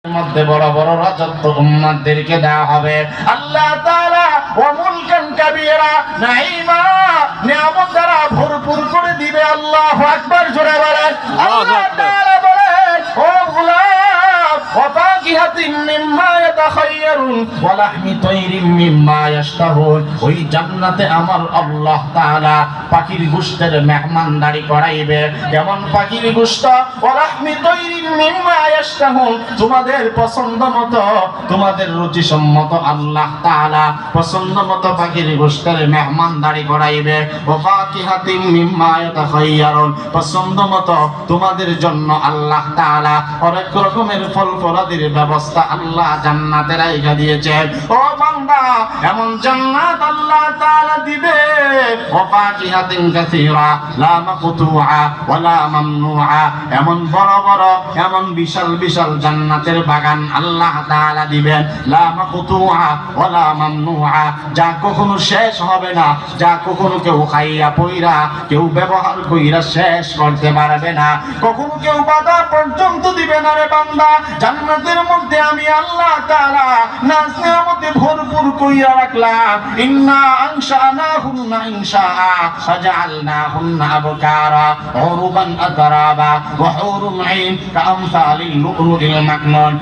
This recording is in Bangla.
মধ্যে বড় বড় রাজত্ব উম্মতদেরকে দেওয়া হবে। আল্লাহ তাআলা ওয়া মুলকান কাবীরা, নাঈমা নিয়ামত দ্বারা ভরপুর করে দিবে। আল্লাহু আকবার, জোরে বলেন আল্লাহ তাআলা বলেন, ও গোলাম, ওয়া ফাকিহাতিন মিম্মা ইয়াতাখায়্যারুন ওয়া লাহমি তায়রিন মিম্মা ইয়াশতাহুন। ওই জান্নাতে আমার আল্লাহ তাআলা পাখির গোশতের মেহমানদারি করাইবে। যেমন পাখির গোশত, ওয়া লাহমি তায়রিন মিম্মা ইয়াশতাহুন, তোমাদের পছন্দ মতো, তোমাদের রুচি সম্মত আল্লাহ তাআলা পছন্দ মতো পাখির গোশতের মেহমানদারি করাইবে। ওয়া ফাকিহাতিন মিম্মা ইয়াতাখায়্যারুন, পছন্দ মতো তোমাদের জন্য আল্লাহ তাআলা অনেক রকমের ফল ফলাদির ব্যবস্থা আল্লাহ জান্নাতে রাইখা দিয়েছেন। ও বান্দা, এমন জান্নাত আল্লাহ তাআলা দিবে, ওয়া ফাকিহাতিন কাসীরা লা মাকতুআ ওয়া লা মামনুআ, এমন বড় বড়, এমন বিশাল বিশাল জান্নাতের বাগান আল্লাহ তাআলা দিবেন। লা মাকতুআ ওয়া লা মামনুআ, যা কখনো শেষ হবে না, যা কখনো কেউ খাইয়া পয়রা, কেউ ব্যবহার কইরা শেষ করতে পারবে না, কখনো কেউ বাধা পর্যন্ত দিবে না রে বান্দা। জান্নাতের মধ্যে আমি আল্লাহ তাআলা নাজ নিয়ামতে ভরপুর কইরা রাখলাম। ইন্না আনশানাহুন্না ইনশাআ ফাজআলনাহুন্না আবকারা উরুবান আতরাবা ওয়া হুরুন আইন কামসালিল লু'লুইল মাকনুন।